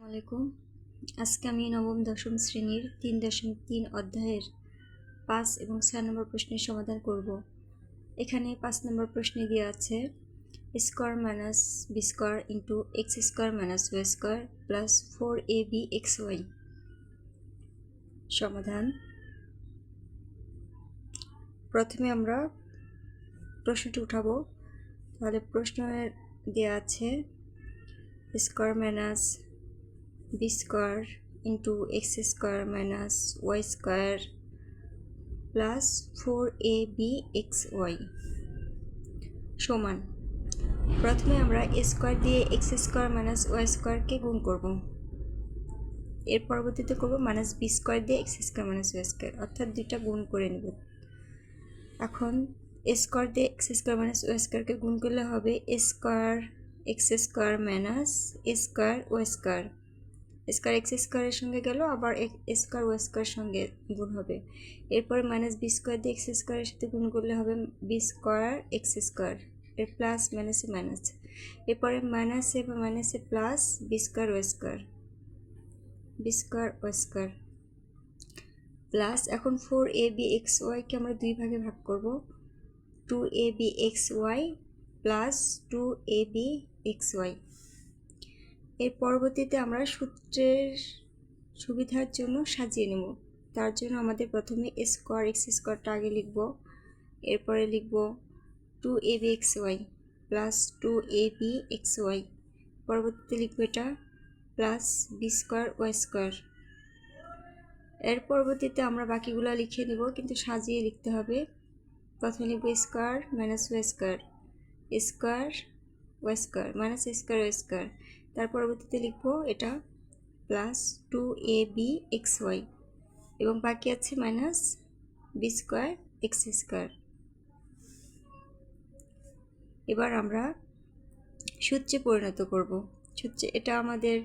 আলাইকুম। আজকে আমি নবম দশম শ্রেণীর 3.3 অধ্যায়ের 5 এবং 6 নম্বর প্রশ্নের সমাধান করব। এখানে 5 নম্বর প্রশ্নে দেওয়া আছে square minus B square into X square minus Y square plus 4ab xy। সমাধান। প্রথমে আমরা প্রশ্নটি উঠাবো। তাহলে প্রশ্নে দেওয়া আছে square minus B square into X square minus Y square plus 4ab xy সমান। প্রথমে আমরা স্কোয়ার দিয়ে এক্স স্কোয়ার মাইনাস ওয়াই স্কোয়ারকে গুণ করব, এর পরবর্তীতে করব মাইনাস বি স্কোয়ার দিয়ে X square minus Y square, অর্থাৎ দুইটা গুণ করে নেব। এখন স্কোয়ার দিয়ে এক্স স্কোয়ার মাইনাস ওয়াই স্কোয়ারকে গুণ করলে হবে square x square minus square Y square. Square X স্কোয়ারের সঙ্গে গেল, আবার স্কোয়ার ওয়াই স্কোয়ারের সঙ্গে গুণ হবে। এরপরে মাইনাস বি স্কোয়ার দিয়ে এক্স স্কোয়ারের সাথে গুণ করলে হবে বি স্কোয়ার এক্স স্কোয়ার, এর প্লাস মাইনাসে মাইনাস। এরপরে মাইনাসে বা মাইনাসে plus B square Y square, B square Y square plus. এখন 4ab xyকে আমরা দুই ভাগে ভাগ করব, 2ab xy plus 2ab xy। এর পরবর্তীতে আমরা সূত্রের সুবিধার জন্য সাজিয়ে নেব। তার জন্য আমাদের প্রথমে স্কোয়ার এক্স স্কোয়ারটা আগে লিখব, এরপরে লিখব 2ab xy plus 2ab xy, পরবর্তীতে লিখব এটা plus B square Y square. এর পরবর্তীতে আমরা বাকিগুলো লিখে নেব, কিন্তু সাজিয়ে লিখতে হবে। প্রথমে লিখব square minus Y square, square Y square minus square Y square, তার পরবর্তীতে লিখব এটা প্লাস 2ab xy, এবং বাকি আছে minus B square x square. এবার আমরা সূত্রে পরিণত করব। সূত্রে এটা আমাদের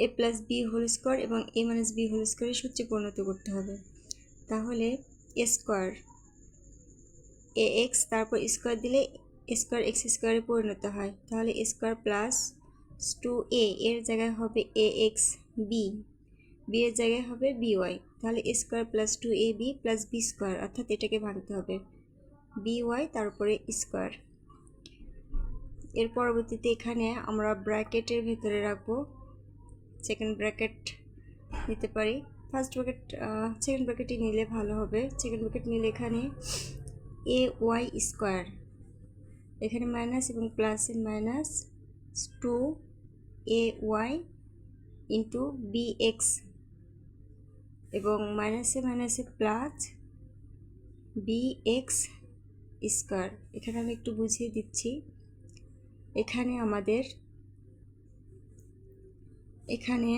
a plus b whole square এবং এ মাইনাস বি হোল স্কোয়ারের সূত্রে পরিণত করতে হবে। তাহলে এ স্কোয়ার এ এক্স, তারপর স্কোয়ার দিলে স্কোয়ার এক্স স্কোয়ারে পরিণত হয়। তাহলে স্কোয়ার প্লাস 2a, এর জায়গায় হবে এ এক্স, বি বি এর জায়গায় হবে বি ওয়াই। তাহলে square plus 2ab plus B square, অর্থাৎ এটাকে ভাঙতে হবে বি ওয়াই তারপরে স্কোয়ার। এর পরবর্তীতে এখানে আমরা ব্র্যাকেটের ভেতরে রাখবো, সেকেন্ড ব্র্যাকেট নিতে পারি, ফার্স্ট ব্র্যাকেট সেকেন্ড ব্র্যাকেটই নিলে ভালো হবে। সেকেন্ড ব্র্যাকেট নিলে এখানে এ ওয়াই স্কোয়ার, এখানে মাইনাস এবং প্লাসের minus 2ay into B x, এবং মাইনাসে মাইনাসে প্লাস বি এক্স স্কোয়ার। এখানে আমি একটু বুঝিয়ে দিচ্ছি। এখানে আমাদের এখানে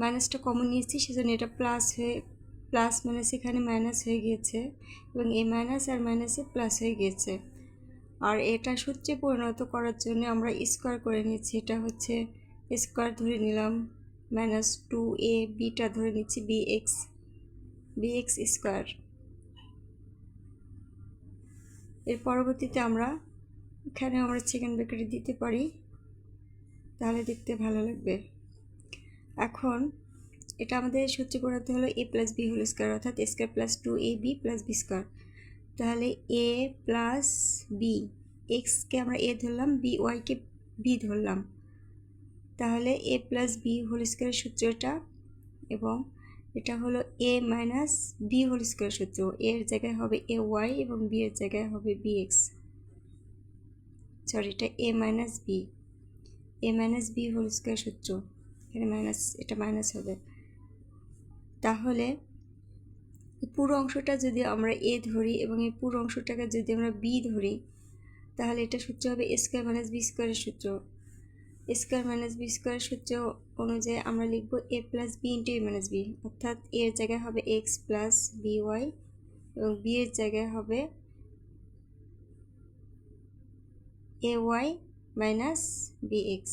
মাইনাসটা কমন নিয়েছি, সেজন্য এটা প্লাস হয়ে প্লাস মাইনাস এখানে মাইনাস হয়ে গিয়েছে, এবং এই মাইনাস আর মাইনাসে প্লাস হয়ে গিয়েছে। আর এটা সূত্রে পরিণত করার জন্য আমরা স্কোয়ার করে নিচ্ছি। এটা হচ্ছে স্কোয়ার ধরে নিলাম, মাইনাস 2ab ধরে নিচ্ছি বি এক্স স্কোয়ার। এর পরবর্তীতে আমরা এখানে আমরা সেকেন্ড ব্র্যাকেটে দিতে পারি, তাহলে দেখতে ভালো লাগবে। এখন এটা আমাদের সূত্রে পড়াতে হলো a plus b whole square, অর্থাৎ square plus 2ab plus B square. তাহলে এ প্লাস বি, এক্সকে আমরা এ ধরলাম, বি ওয়াইকে বি ধরলাম, তাহলে এ প্লাস বি হোল স্কোয়ারের সূত্রটা, এবং এটা হলো এ মাইনাস বি হোল স্কোয়ার সূত্র। এর জায়গায় হবে এ ওয়াই এবং বি এর জায়গায় হবে বি এক্স, সরি এটা এ মাইনাস বি হোল স্কোয়ার সূত্র, এখানে মাইনাস, এটা মাইনাস হবে। তাহলে এই পুরো অংশটা যদি আমরা এ ধরি এবং এই পুরো অংশটাকে যদি আমরা বি ধরি, তাহলে এটা সূত্র হবে স্কোয়ার মাইনাস বি স্কোয়ারের সূত্র। স্কোয়ার মাইনাস বি স্কোয়ারের সূত্র অনুযায়ী আমরা লিখব A plus B into A minus B, অর্থাৎ এর জায়গায় হবে এক্স প্লাস বি ওয়াই এবং বি এর জায়গায় হবে A Y minus B X,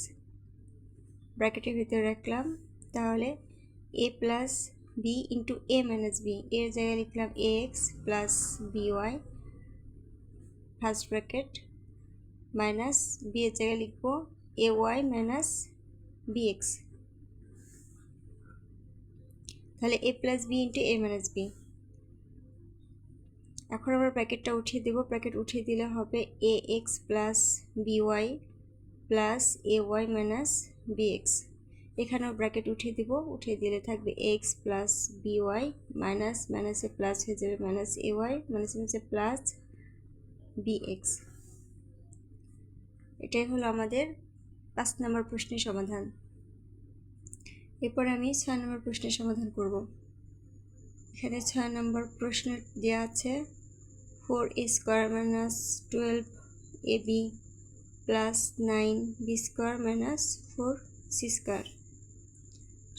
ব্র্যাকেটের ভিতরে রাখলাম। তাহলে এ plus B into A minus B, এর জায়গায় লিখলাম A X plus B Y first bracket, minus B এর জায়গায় লিখব A Y minus B X, তাহলে a plus B into a minus B. এখন আমরা ব্র্যাকেটটা উঠিয়ে দেব। ব্র্যাকেট উঠিয়ে দিলে হবে A X plus B Y plus A Y minus B X. এখানেও ব্র্যাকেট উঠিয়ে দিব। উঠিয়ে দিলে থাকবে এক্স প্লাস বিওয়াই মাইনাস মাইনাসে প্লাস হয়ে যাবে মাইনাস এ ওয়াই মাইনাস হচ্ছে প্লাস বিএক্স। এটাই হলো আমাদের 5 নম্বর প্রশ্নের সমাধান। এরপর আমি 6 নম্বর প্রশ্নের সমাধান করব। এখানে 6 নম্বর প্রশ্ন দেওয়া আছে 4a square minus 12ab plus 9b square minus 4c square.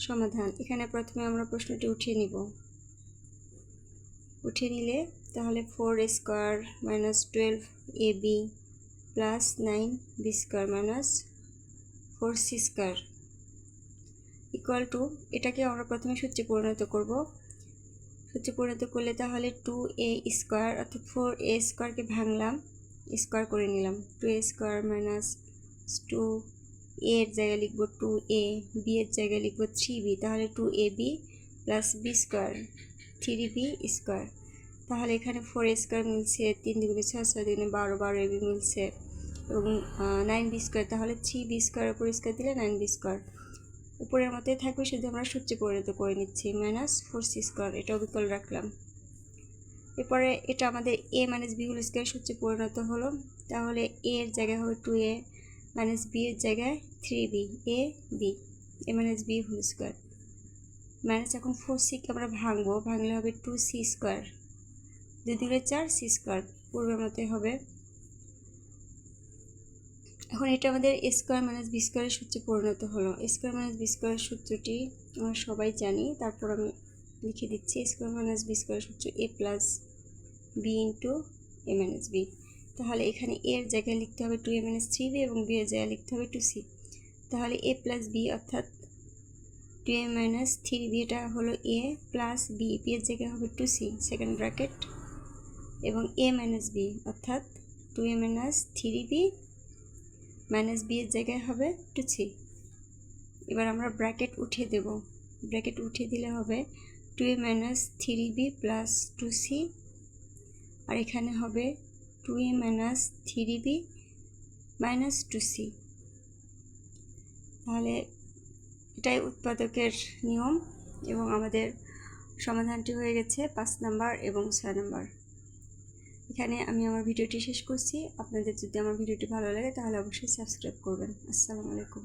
সমাধান। এখানে প্রথমে আমরা প্রশ্নটি উঠিয়ে নিব। উঠিয়ে নিলে তাহলে 4a square minus 12ab plus 9b square minus 4c square equal to, এটাকে আমরা প্রথমে সূত্রে পরিণত করব। সূত্রে পরিণত করলে তাহলে 2a স্কোয়ার অর্থাৎ 4a স্কোয়ারকে ভাঙলাম, স্কোয়ার করে নিলাম। 2a স্কোয়ার মাইনাস 2 এর জায়গায় লিখব 2a, b এর জায়গায় লিখব 3b, তাহলে 2ab plus b square 3b square. তাহলে এখানে 4a স্কোয়ার মিলছে 3 দুগুণে 6, 6 দুগুণে 12, 12ab মিলছে এবং 9b স্কোয়ার, তাহলে 3b স্কোয়ার উপর স্কোয়ার দিলে 9b স্কোয়ার। উপরের মতোই থাকবে, শুধু আমরা সূত্রে পরিণত করে নিচ্ছি মাইনাস 4c স্কোয়ার, এটা বিকল্প রাখলাম। এরপরে এটা আমাদের a minus b whole square সূত্রে পরিণত হলো। তাহলে a এর জায়গায় হবে 2a মাইনাস b এর জায়গায় 3b, a b, a minus b whole square minus, এখন 4c কে আমরা ভাঙবো, ভাঙলে হবে 2c স্কোয়ার, 2 দুগুণে 4 c স্কোয়ার, পূর্বের মতোই হবে। এখন এটা আমাদের a স্কোয়ার মাইনাস b স্কোয়ারের সূত্রে পরিণত হলো। a স্কোয়ার মাইনাস b স্কোয়ারের সূত্রটি আমরা সবাই জানি, তারপর আমি লিখে দিচ্ছি। a স্কোয়ার মাইনাস b স্কোয়ারের সূত্র a plus b into a minus b। তাহলে এখানে a এর জায়গায় লিখতে হবে 2a মাইনাস 3b এবং b এর জায়গায় লিখতে হবে 2c। তাহলে a প্লাস b অর্থাৎ 2a মাইনাস 3b, এটা হলো a প্লাস b, b এর জায়গায় হবে 2c সেকেন্ড ব্র্যাকেট, এবং a মাইনাস b অর্থাৎ 2a minus 3b minus b এর জায়গায় হবে 2c। এবার আমরা ব্র্যাকেট উঠিয়ে দেব। ব্র্যাকেট উঠিয়ে দিলে হবে 2a minus 3b plus 2c, আর এখানে হবে 2a minus 3b minus 2c। তাহলে এটাই উৎপাদকের নিয়ম এবং আমাদের সমাধানটি হয়ে গেছে 5 নাম্বার এবং 6 নাম্বার। এখানে আমি আমার ভিডিওটি শেষ করছি। আপনাদের যদি আমার ভিডিওটি ভালো লাগে তাহলে অবশ্যই সাবস্ক্রাইব করবেন। আসসালামু আলাইকুম।